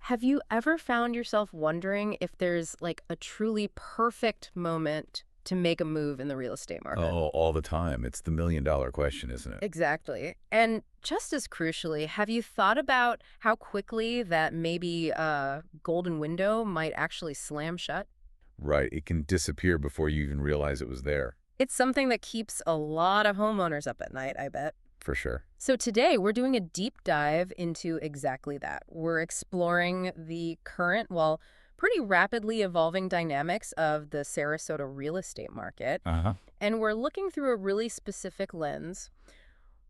Have you ever found yourself wondering if there's like a truly perfect moment to make a move in the real estate market? Oh, all the time. It's the million-dollar question, isn't it? Exactly. And just as crucially, have you thought about how quickly that maybe a golden window might actually slam shut? Right. It can disappear before you even realize it was there, It's something that keeps a lot of homeowners up at night, I bet. for sure. So today we're doing a deep dive into exactly that. We're exploring the current, well, pretty rapidly evolving dynamics of the Sarasota real estate market, Uh-huh. and we're looking through a really specific lens.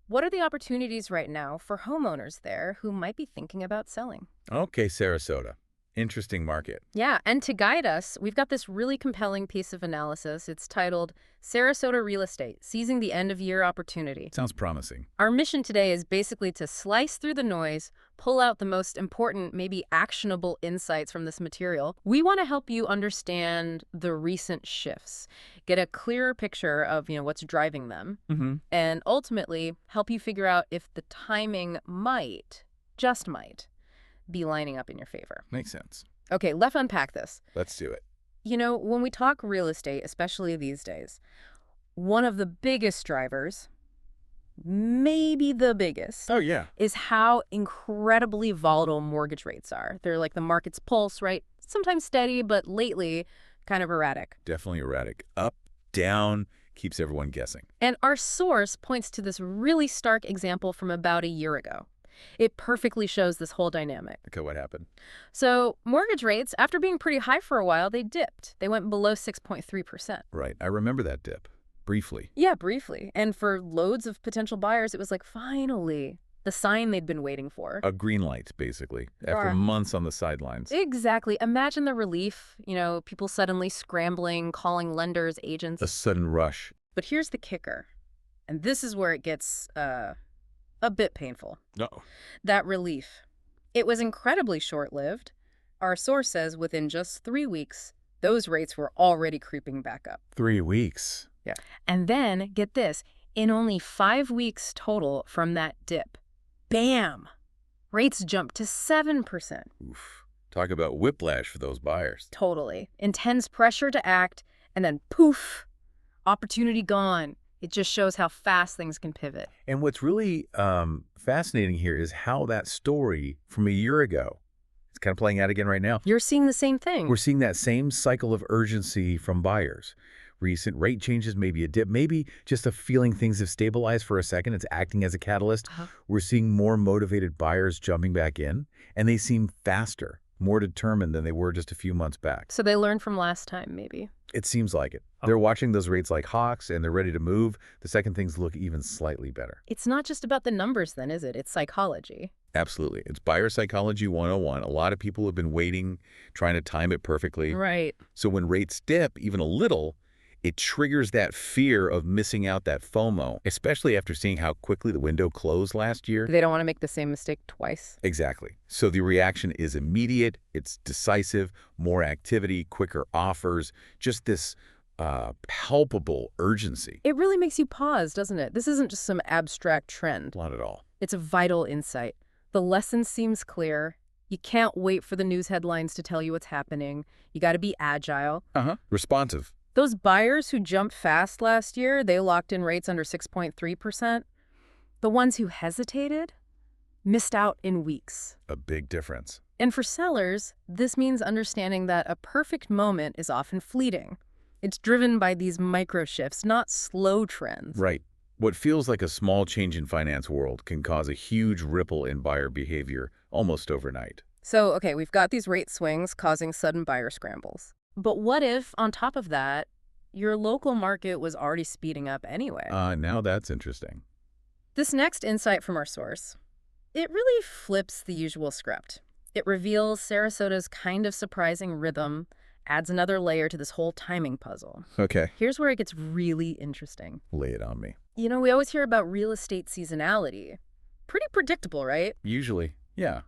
What are the opportunities right now for homeowners there who might be thinking about selling? Okay, Sarasota. Interesting market. Yeah, and to guide us, we've got this really compelling piece of analysis. It's titled Sarasota Real Estate, Seizing the End of Year Opportunity. Sounds promising. Our mission today is basically to slice through the noise, pull out the most important, maybe actionable insights from this material. We want to help you understand the recent shifts, get a clearer picture of, what's driving them, Mm-hmm. and ultimately help you figure out if the timing might, just might, be lining up in your favor. Makes sense. Okay, let's unpack this. Let's do it. When we talk real estate, especially these days, one of the biggest drivers, maybe the biggest, Oh, yeah. is how incredibly volatile mortgage rates are. They're like the market's pulse, right? Sometimes steady, but lately kind of erratic. Definitely erratic. Up, down, keeps everyone guessing. And our source points to this really stark example from about a year ago. It perfectly shows this whole dynamic. Okay, what happened? So mortgage rates, after being pretty high for a while, they dipped. They went below 6.3%. Right. I remember that dip. Briefly. Yeah, briefly. And for loads of potential buyers, it was like, finally, the sign they'd been waiting for. A green light, basically, after Right. months on the sidelines. Exactly. Imagine the relief, people suddenly scrambling, calling lenders, agents. A sudden rush. But here's the kicker. And this is where it gets a bit painful. No. That relief. It was incredibly short-lived. Our source says within just 3 weeks, those rates were already creeping back up. 3 weeks. Yeah. And then, get this, in only 5 weeks total from that dip, bam, rates jumped to 7%. Oof. Talk about whiplash for those buyers. Totally. Intense pressure to act, and then poof, opportunity gone. It just shows how fast things can pivot. And what's really fascinating here is how that story from a year ago is kind of playing out again right now. You're seeing the same thing. We're seeing that same cycle of urgency from buyers. Recent rate changes, maybe a dip, maybe just a feeling things have stabilized for a second. It's acting as a catalyst. We're seeing more motivated buyers jumping back in, and they seem faster, more determined than they were just a few months back. So they learned from last time, maybe. It seems like it. They're watching those rates like hawks, and they're ready to move the second things look even slightly better. It's not just about the numbers then, is it? It's psychology. Absolutely. It's buyer psychology 101. A lot of people have been waiting, trying to time it perfectly. Right. So when rates dip even a little, it triggers that fear of missing out, that FOMO, especially after seeing how quickly the window closed last year. They don't want to make the same mistake twice. Exactly. So the reaction is immediate, it's decisive, more activity, quicker offers, just this palpable urgency. It really makes you pause, doesn't it? This isn't just some abstract trend. Not at all. It's a vital insight. The lesson seems clear. You can't wait for the news headlines to tell you what's happening. You got to be agile. Responsive. Those buyers who jumped fast last year, they locked in rates under 6.3%. The ones who hesitated missed out in weeks. A big difference. And for sellers, this means understanding that a perfect moment is often fleeting. It's driven by these micro shifts, not slow trends. Right. What feels like a small change in finance world can cause a huge ripple in buyer behavior almost overnight. So, okay, we've got these rate swings causing sudden buyer scrambles. But what if, on top of that, your local market was already speeding up anyway? Now that's interesting. This next insight from our source, it really flips the usual script. It reveals Sarasota's kind of surprising rhythm, adds another layer to this whole timing puzzle. Okay. Here's where it gets really interesting. Lay it on me. We always hear about real estate seasonality. Pretty predictable, right? Usually, yeah.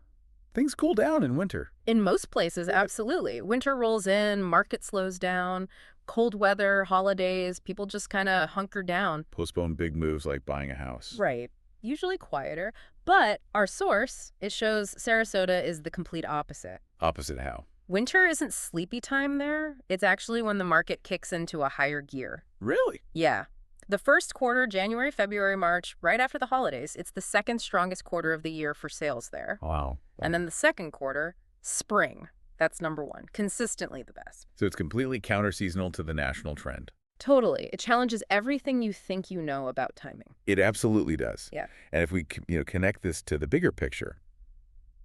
Things cool down in winter. In most places, absolutely. Winter rolls in, market slows down, cold weather, holidays, people just kind of hunker down. Postpone big moves like buying a house. Right. Usually quieter. But our source, it shows Sarasota is the complete opposite. Opposite how? Winter isn't sleepy time there. It's actually when the market kicks into a higher gear. Really? Yeah. The first quarter, January, February, March, right after the holidays, it's the second strongest quarter of the year for sales there. Wow. And then the second quarter, spring. That's number one. Consistently the best. So it's completely counter-seasonal to the national trend. Totally. It challenges everything you think you know about timing. It absolutely does. Yeah. And if we connect this to the bigger picture,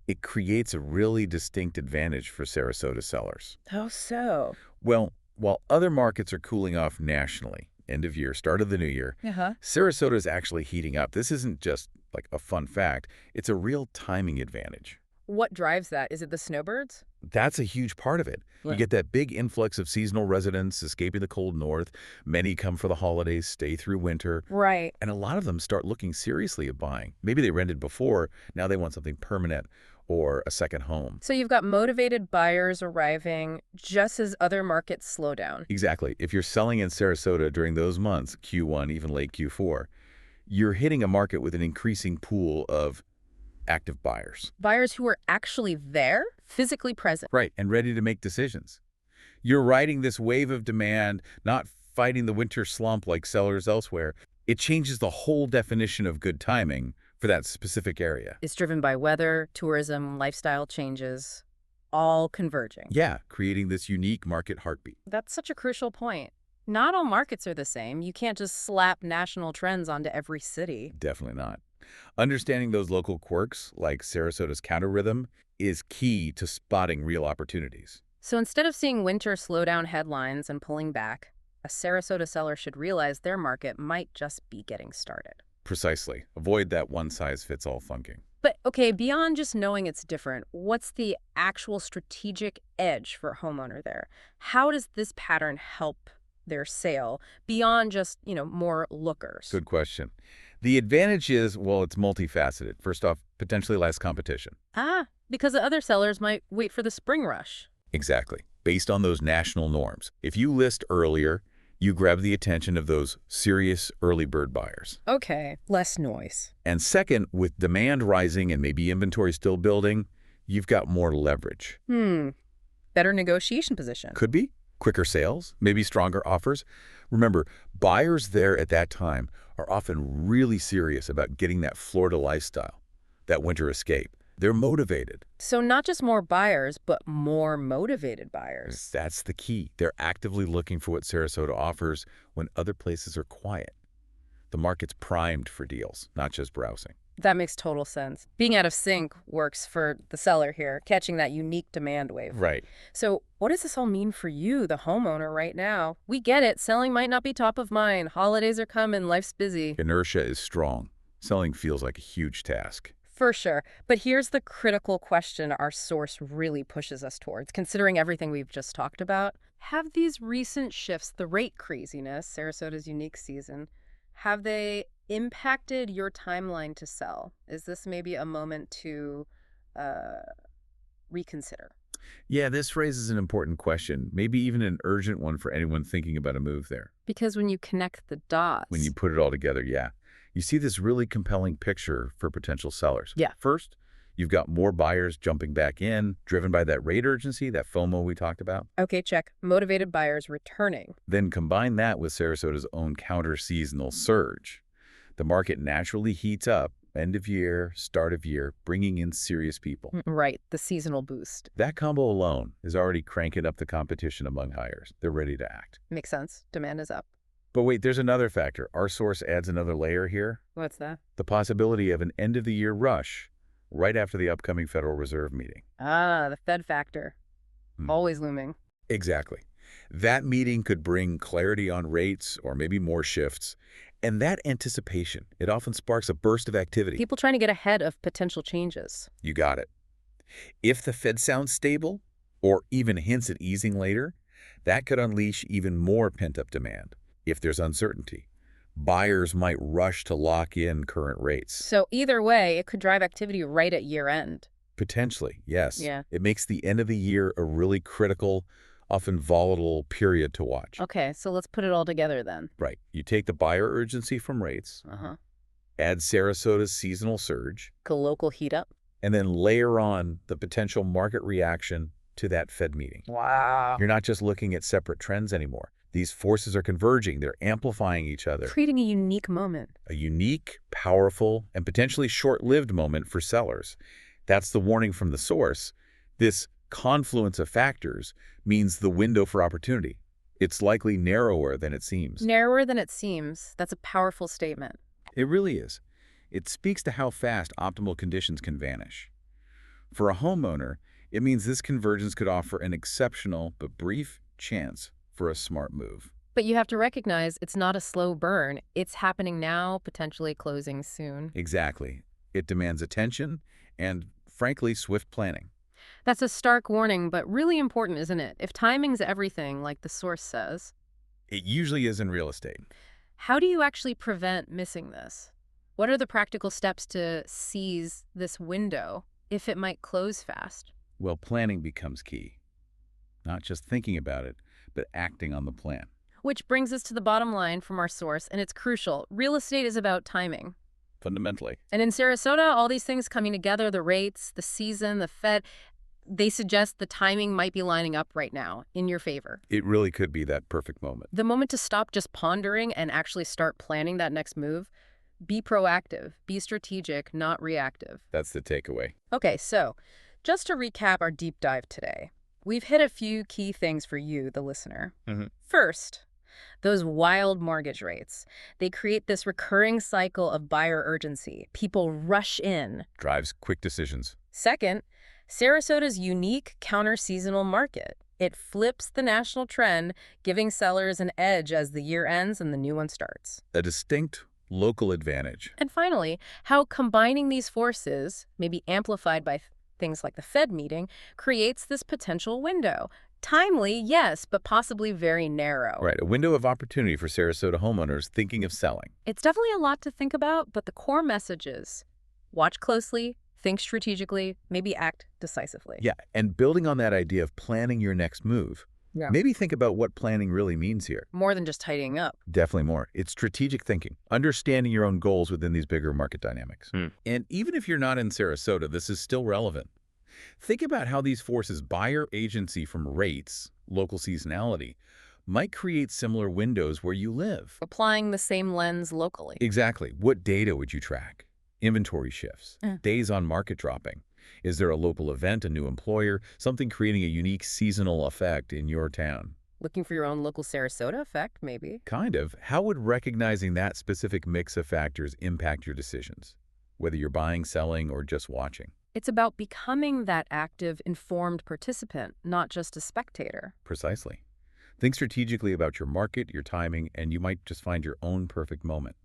it creates a really distinct advantage for Sarasota sellers. How so? Well, while other markets are cooling off nationally, end of year, start of the new year, Uh-huh. Sarasota is actually heating up. This isn't just like a fun fact. It's a real timing advantage. What drives that? Is it the snowbirds? That's a huge part of it. You Yeah. get that big influx of seasonal residents escaping the cold north. Many come for the holidays, stay through winter, Right. and a lot of them start looking seriously at buying. Maybe they rented before, now they want something permanent or a second home. So you've got motivated buyers arriving just as other markets slow down. Exactly. If you're selling in Sarasota during those months, Q1, even late Q4, you're hitting a market with an increasing pool of active buyers. Buyers who are actually there, physically present. Right, and ready to make decisions. You're riding this wave of demand, not fighting the winter slump like sellers elsewhere. It changes the whole definition of good timing for that specific area. It's driven by weather, tourism, lifestyle changes, all converging. Yeah, creating this unique market heartbeat. That's such a crucial point. Not all markets are the same. You can't just slap national trends onto every city. Definitely not. Understanding those local quirks, like Sarasota's counter rhythm, is key to spotting real opportunities. So instead of seeing winter slowdown headlines and pulling back, a Sarasota seller should realize their market might just be getting started. Precisely. Avoid that one-size-fits-all thinking. But okay, beyond just knowing it's different, what's the actual strategic edge for a homeowner there? How does this pattern help their sale beyond just, more lookers? Good question. The advantage is, well, it's multifaceted. First off, potentially less competition. Because the other sellers might wait for the spring rush. Exactly. Based on those national norms. If you list earlier, you grab the attention of those serious early bird buyers. Okay, less noise. And second, with demand rising and maybe inventory still building, you've got more leverage. Better negotiation position. Could be quicker sales, maybe stronger offers. Remember, buyers there at that time are often really serious about getting that Florida lifestyle, that winter escape. They're motivated. So not just more buyers, but more motivated buyers. That's the key. They're actively looking for what Sarasota offers when other places are quiet. The market's primed for deals, not just browsing. That makes total sense. Being out of sync works for the seller here, catching that unique demand wave. Right. So what does this all mean for you, the homeowner, right now? We get it. Selling might not be top of mind. Holidays are coming. Life's busy. Inertia is strong. Selling feels like a huge task. For sure. But here's the critical question our source really pushes us towards, considering everything we've just talked about. Have these recent shifts, the rate craziness, Sarasota's unique season, have they impacted your timeline to sell? Is this maybe a moment to reconsider? Yeah, this raises an important question, maybe even an urgent one for anyone thinking about a move there. Because when you connect the dots... When you put it all together, yeah. You see this really compelling picture for potential sellers. Yeah. First, you've got more buyers jumping back in, driven by that rate urgency, that FOMO we talked about. Okay, check. Motivated buyers returning. Then combine that with Sarasota's own counter-seasonal surge. The market naturally heats up, end of year, start of year, bringing in serious people. Right, the seasonal boost. That combo alone is already cranking up the competition among buyers. They're ready to act. Makes sense. Demand is up. But wait, there's another factor. Our source adds another layer here. What's that? The possibility of an end-of-the-year rush right after the upcoming Federal Reserve meeting. The Fed factor. Always looming. Exactly. That meeting could bring clarity on rates or maybe more shifts. And that anticipation, it often sparks a burst of activity. People trying to get ahead of potential changes. You got it. If the Fed sounds stable or even hints at easing later, that could unleash even more pent-up demand. If there's uncertainty, buyers might rush to lock in current rates. So either way, it could drive activity right at year end. Potentially, yes. Yeah. It makes the end of the year a really critical, often volatile period to watch. Okay, so let's put it all together then. Right. You take the buyer urgency from rates, Add Sarasota's seasonal surge, A local heat up. and then layer on the potential market reaction to that Fed meeting. Wow. You're not just looking at separate trends anymore. These forces are converging. They're amplifying each other. Creating a unique moment. A unique, powerful, and potentially short-lived moment for sellers. That's the warning from the source. This confluence of factors means the window for opportunity. It's likely narrower than it seems. Narrower than it seems. That's a powerful statement. It really is. It speaks to how fast optimal conditions can vanish. For a homeowner, it means this convergence could offer an exceptional but brief chance for a smart move. But you have to recognize it's not a slow burn. It's happening now, potentially closing soon. Exactly. It demands attention and, frankly, swift planning. That's a stark warning, but really important, isn't it? If timing's everything, like the source says, It usually is in real estate. how do you actually prevent missing this? What are the practical steps to seize this window if it might close fast? Well, planning becomes key. Not just thinking about it, but acting on the plan. Which brings us to the bottom line from our source, and it's crucial. Real estate is about timing. Fundamentally. And in Sarasota, all these things coming together, the rates, the season, the Fed, they suggest the timing might be lining up right now in your favor. It really could be that perfect moment. The moment to stop just pondering and actually start planning that next move. Be proactive, be strategic, not reactive. That's the takeaway. Okay, so just to recap our deep dive today, we've hit a few key things for you, the listener. First, those wild mortgage rates. They create this recurring cycle of buyer urgency. People rush in. Drives quick decisions. Second, Sarasota's unique counter-seasonal market. It flips the national trend, giving sellers an edge as the year ends and the new one starts. A distinct local advantage. And finally, how combining these forces, maybe amplified by things like the Fed meeting, creates this potential window. Timely, yes, but possibly very narrow. Right, a window of opportunity for Sarasota homeowners thinking of selling. It's definitely a lot to think about, but the core message is watch closely, think strategically, maybe act decisively. Yeah, and building on that idea of planning your next move, Yeah. maybe think about what planning really means here. More than just tidying up. Definitely more. It's strategic thinking, understanding your own goals within these bigger market dynamics. And even if you're not in Sarasota, this is still relevant. Think about how these forces, buyer agency from rates, local seasonality, might create similar windows where you live. Applying the same lens locally. Exactly. What data would you track? Inventory shifts, Mm. days on market dropping. Is there a local event, a new employer, something creating a unique seasonal effect in your town? Looking for your own local Sarasota effect, maybe. Kind of. How would recognizing that specific mix of factors impact your decisions, whether you're buying, selling, or just watching? It's about becoming that active, informed participant, not just a spectator. Precisely. Think strategically about your market, your timing, and you might just find your own perfect moment.